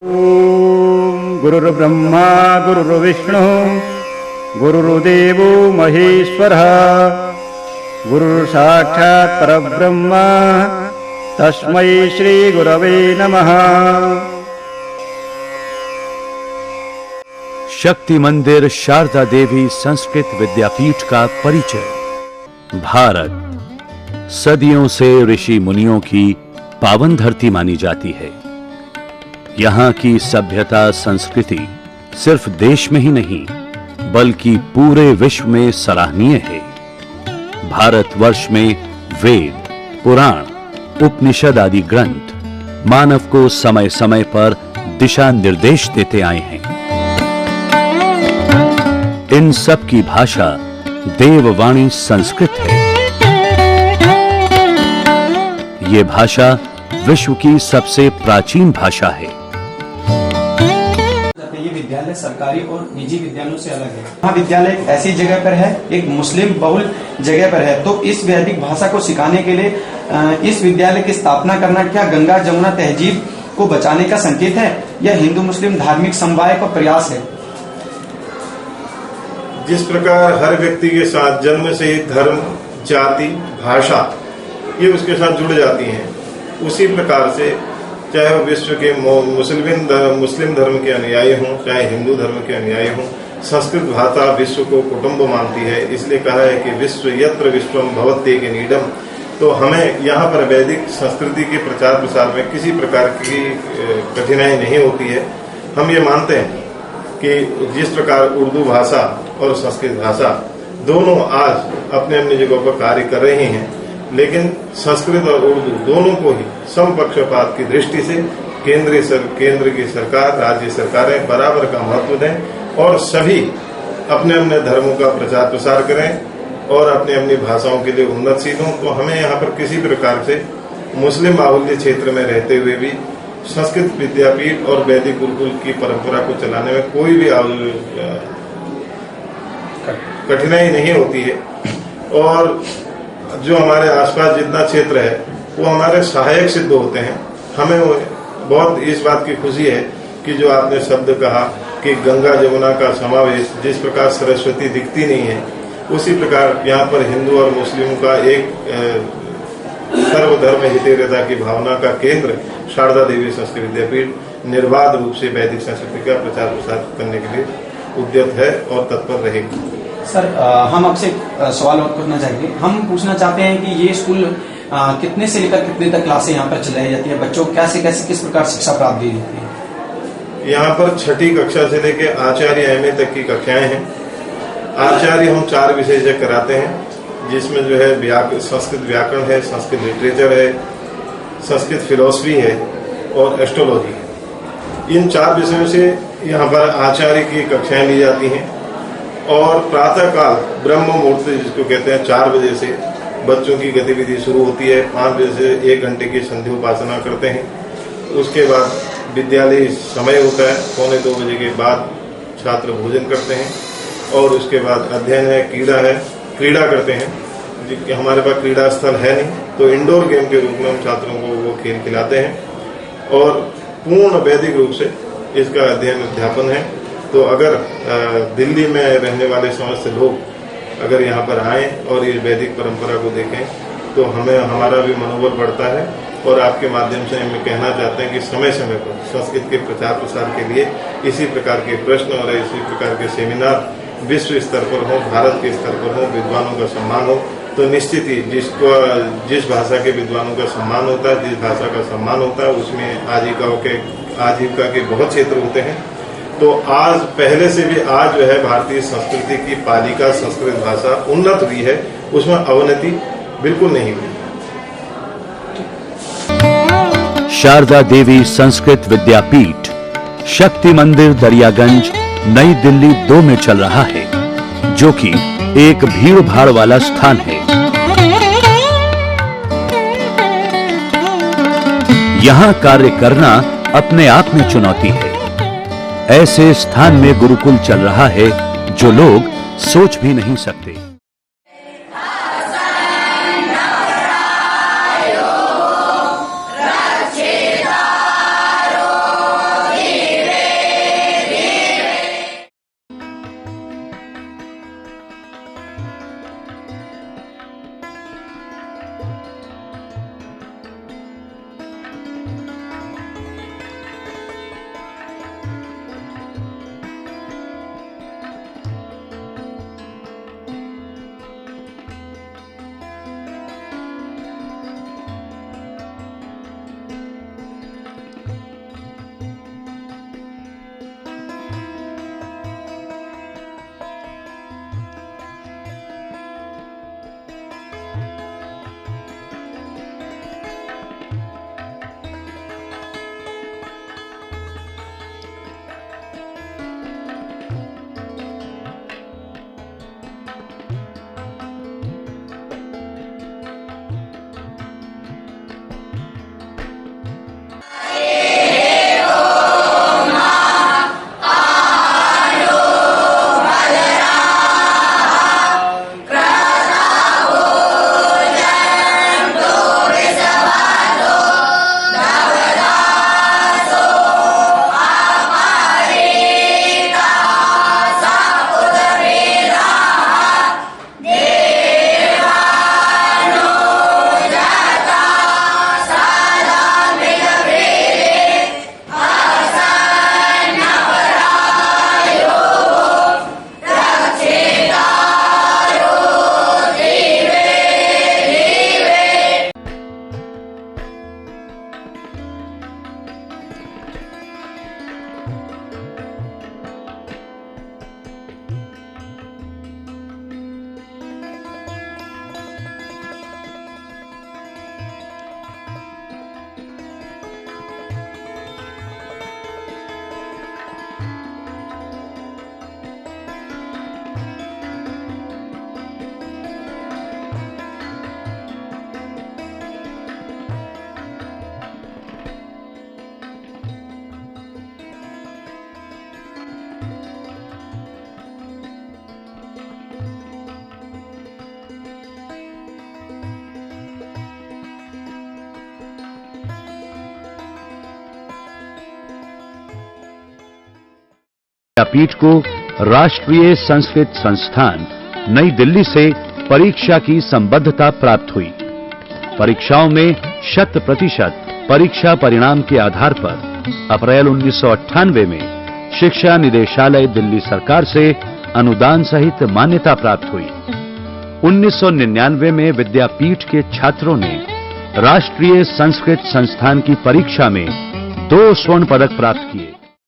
ओम गुरुर्ब्रह्मा गुरुर्विष्णु गुरुर्देवो महेश्वरः गुरुर्साक्षात् परब्रह्म तस्मै श्री गुरवे नमः। शक्ति मंदिर शारदा देवी संस्कृत विद्यापीठ का परिचय। भारत सदियों से ऋषि मुनियों की पावन धरती मानी जाती है। यहाँ की सभ्यता संस्कृति सिर्फ देश में ही नहीं बल्कि पूरे विश्व में सराहनीय है। भारतवर्ष में वेद, पुराण, उपनिषद आदि ग्रंथ मानव को समय समय पर दिशा निर्देश देते आए हैं। इन सब की भाषा देववाणी संस्कृत है। ये भाषा विश्व की सबसे प्राचीन भाषा है। ये विद्यालय सरकारी और निजी विद्यालयों से अलग है। महाविद्यालय एक ऐसी जगह पर है, एक मुस्लिम बहुल जगह पर है, तो इस वैदिक भाषा को सिखाने के लिए इस विद्यालय की स्थापना करना क्या गंगा जमुना तहजीब को बचाने का संकेत है या हिंदू मुस्लिम धार्मिक समवाय का प्रयास है? जिस प्रकार हर व्यक्ति के साथ जन्म से ही धर्म, जाति, भाषा ये उसके साथ जुड़ जाती हैं, उसी प्रकार से चाहे वो विश्व के मुस्लिम धर्म के अनुयायी हों, चाहे हिंदू धर्म के अनुयायी हों, संस्कृत भाषा विश्व को कुटुंब मानती है। इसलिए कहा है कि विश्व यत्र विश्वम भवत्येक नीडम। तो हमें यहाँ पर वैदिक संस्कृति के प्रचार प्रसार में किसी प्रकार की कठिनाई नहीं होती है। हम ये मानते हैं कि जिस प्रकार उर्दू भाषा और संस्कृत भाषा दोनों आज अपने अपने जगहों पर कार्य कर रही हैं, लेकिन संस्कृत और उर्दू दोनों को ही समपक्षपात की दृष्टि से केंद्र की सरकार, राज्य सरकारें बराबर का महत्व दें और सभी अपने अपने धर्मों का प्रचार प्रसार करें और अपनी अपनी भाषाओं के लिए उन्नतशील हों। तो हमें यहाँ पर किसी प्रकार से मुस्लिम बाहुल्य क्षेत्र में रहते हुए भी संस्कृत विद्यापीठ और वैदिक गुरुकुल की परंपरा को चलाने में कोई भी कठिनाई नहीं होती है। और जो हमारे आसपास जितना क्षेत्र है वो हमारे सहायक सिद्ध होते हैं। हमें बहुत इस बात की खुशी है कि जो आपने शब्द कहा कि गंगा जमुना का समावेश, जिस प्रकार सरस्वती दिखती नहीं है उसी प्रकार यहाँ पर हिंदू और मुस्लिमों का एक सर्वधर्म हितेरता की भावना का केंद्र शारदा देवी संस्कृत विद्यापीठ निर्बाध रूप से वैदिक संस्कृति का प्रचार प्रसार करने के लिए उद्यत है और तत्पर रहेगी। सर, हम आपसे सवाल और करना चाहेंगे। हम पूछना चाहते हैं कि ये स्कूल कितने से लेकर कितने तक क्लासें यहाँ पर चलाई जाती है, बच्चों को कैसे किस प्रकार शिक्षा प्राप्त दी जाती है? यहाँ पर छठी कक्षा से लेकर आचार्य एमए तक की कक्षाएं हैं। आचार्य हम 4 विषय से कराते हैं, जिसमें जो है संस्कृत व्याकरण है, संस्कृत लिटरेचर है, संस्कृत फिलॉसफी है और एस्ट्रोलॉजी है। इन 4 विषयों से यहाँ पर आचार्य की कक्षाएं ली जाती हैं और प्रातः काल ब्रह्म मुहूर्त जिसको कहते हैं 4 बजे से बच्चों की गतिविधि शुरू होती है। 5 बजे से 1 घंटे की संध्या उपासना करते हैं। उसके बाद विद्यालय समय होता है, 1:45 बजे के बाद छात्र भोजन करते हैं और उसके बाद अध्ययन है, क्रीड़ा करते हैं। हमारे पास क्रीड़ा स्थल है नहीं, तो इंडोर गेम के रूप में हम छात्रों को वो खेल खिलाते हैं और पूर्ण वैदिक रूप से इसका अध्ययन अध्यापन है। तो अगर दिल्ली में रहने वाले समस्त लोग अगर यहाँ पर आएं और ये वैदिक परंपरा को देखें तो हमारा भी मनोबल बढ़ता है। और आपके माध्यम से हम कहना चाहते हैं कि समय समय पर संस्कृत के प्रचार प्रसार के लिए इसी प्रकार के प्रश्न और इसी प्रकार के सेमिनार विश्व स्तर पर हो, भारत के स्तर पर हो, विद्वानों का सम्मान हो, तो निश्चित ही जिस भाषा के विद्वानों का सम्मान होता है, जिस भाषा का सम्मान होता है, उसमें आजीविका के बहुत क्षेत्र होते हैं। तो आज पहले से भी आज जो है भारतीय संस्कृति की पालिका संस्कृत भाषा उन्नत हुई है, उसमें अवनति बिल्कुल नहीं हुई। शारदा देवी संस्कृत विद्यापीठ शक्ति मंदिर दरियागंज नई दिल्ली 2 में चल रहा है, जो कि एक भीड़ भाड़ वाला स्थान है। यहाँ कार्य करना अपने आप में चुनौती है। ऐसे स्थान में गुरुकुल चल रहा है जो लोग सोच भी नहीं सकते। विद्यापीठ को राष्ट्रीय संस्कृत संस्थान नई दिल्ली से परीक्षा की संबद्धता प्राप्त हुई। परीक्षाओं में 100% परीक्षा परिणाम के आधार पर अप्रैल 1998 में शिक्षा निदेशालय दिल्ली सरकार से अनुदान सहित मान्यता प्राप्त हुई। 1999 में विद्यापीठ के छात्रों ने राष्ट्रीय संस्कृत संस्थान की परीक्षा में 2 स्वर्ण पदक प्राप्त किए।